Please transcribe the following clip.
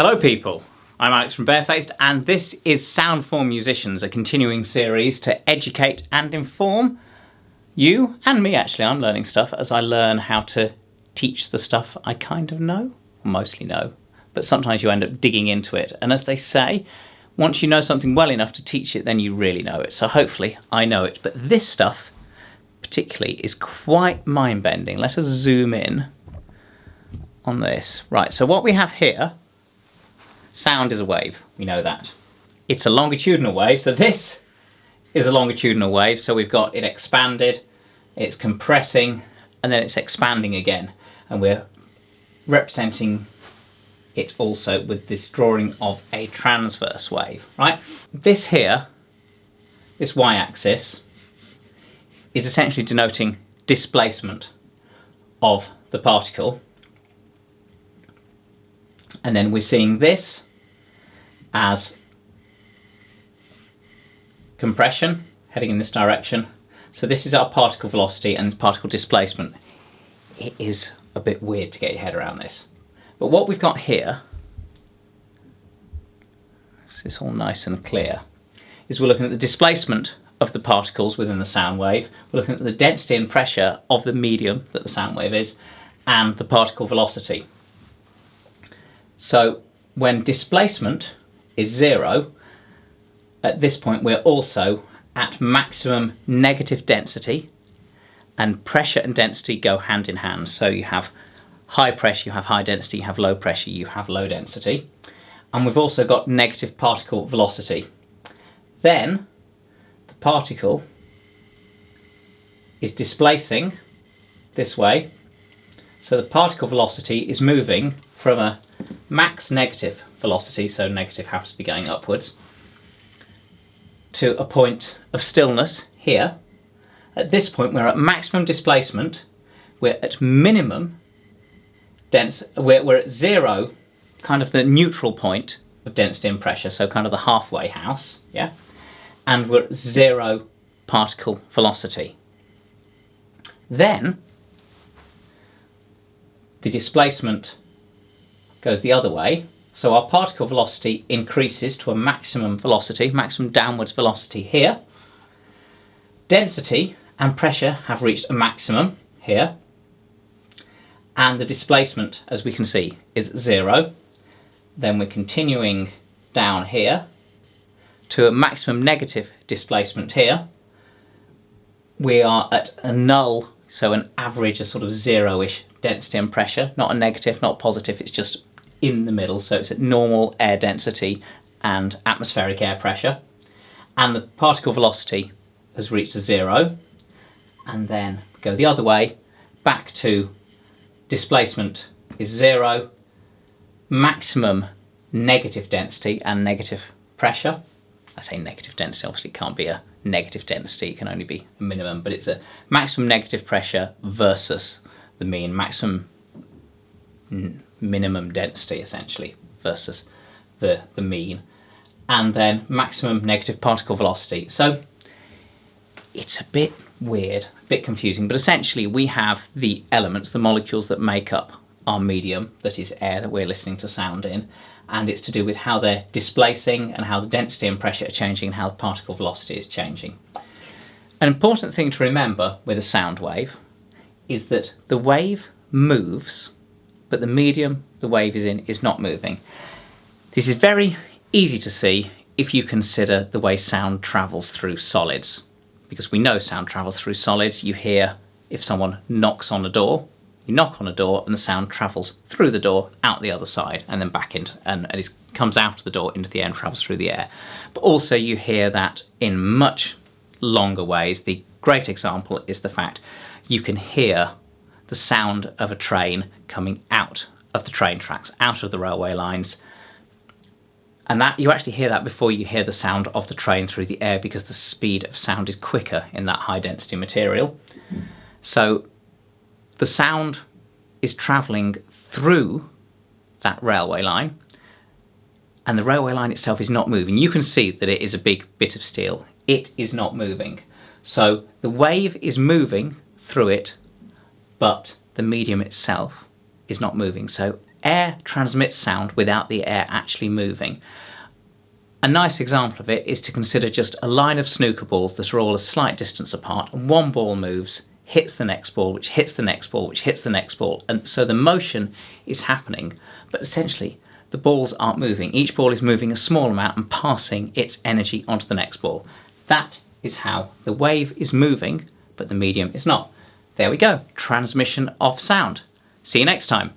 Hello people, I'm Alex from Barefaced and this is Sound for Musicians, a continuing series to educate and inform you and me. Actually, I'm learning stuff as I learn how to teach the stuff I kind of know, or mostly know, but sometimes you end up digging into it, and as they say, once you know something well enough to teach it, then you really know it. So hopefully I know it, but this stuff particularly is quite mind-bending. Let us zoom in on this. Right, so what we have here, sound is a wave, we know that. It's a longitudinal wave, so this is a longitudinal wave, so we've got it expanded, it's compressing, and then it's expanding again. And we're representing it also with this drawing of a transverse wave, right? This here, this y-axis, is essentially denoting displacement of the particle. And then we're seeing this as compression, heading in this direction. So this is our particle velocity and particle displacement. It is a bit weird to get your head around this. But what we've got here, is this all nice and clear, is we're looking at the displacement of the particles within the sound wave, we're looking at the density and pressure of the medium that the sound wave is, and the particle velocity. So when displacement is 0, at this point we're also at maximum negative density, and pressure and density go hand in hand. So you have high pressure, you have high density, you have low pressure, you have low density. And we've also got negative particle velocity. Then the particle is displacing this way. So the particle velocity is moving from a max negative velocity, so negative happens to be going upwards, to a point of stillness here. At this point we're at maximum displacement, we're at minimum we're at 0, kind of the neutral point of density and pressure, so kind of the halfway house, yeah? And we're at 0 particle velocity. Then the displacement goes the other way, so our particle velocity increases to a maximum velocity, maximum downwards velocity here. Density and pressure have reached a maximum here, and the displacement, as we can see, is 0. Then we're continuing down here to a maximum negative displacement here. We are at a null, so an average, a sort of 0-ish density and pressure, not a negative, not positive, it's just in the middle, so it's at normal air density and atmospheric air pressure. And the particle velocity has reached a 0, and then go the other way, back to displacement is 0, maximum negative density and negative pressure. I say negative density, obviously it can't be a negative density, it can only be a minimum, but it's a maximum negative pressure versus the mean, maximum minimum density essentially versus the mean, and then maximum negative particle velocity. So it's a bit weird, a bit confusing, but essentially we have the elements, the molecules that make up our medium, that is air that we're listening to sound in, and it's to do with how they're displacing and how the density and pressure are changing and how the particle velocity is changing. An important thing to remember with a sound wave is that the wave moves, but the medium the wave is in is not moving. This is very easy to see if you consider the way sound travels through solids, because we know sound travels through solids. You hear if someone knocks on a door, you knock on a door and the sound travels through the door, out the other side, and then back into, and it comes out of the door into the air and travels through the air. But also you hear that in much longer ways. The great example is the fact you can hear the sound of a train coming out of the train tracks, out of the railway lines, and that you actually hear that before you hear the sound of the train through the air, because the speed of sound is quicker in that high density material. So the sound is travelling through that railway line, and the railway line itself is not moving. You can see that it is a big bit of steel. It is not moving. So the wave is moving through it, but the medium itself is not moving. So air transmits sound without the air actually moving. A nice example of it is to consider just a line of snooker balls that are all a slight distance apart, and one ball moves, hits the next ball, which hits the next ball, which hits the next ball, and so the motion is happening, but essentially the balls aren't moving. Each ball is moving a small amount and passing its energy onto the next ball. That is how the wave is moving, but the medium is not. There we go, transmission of sound. See you next time.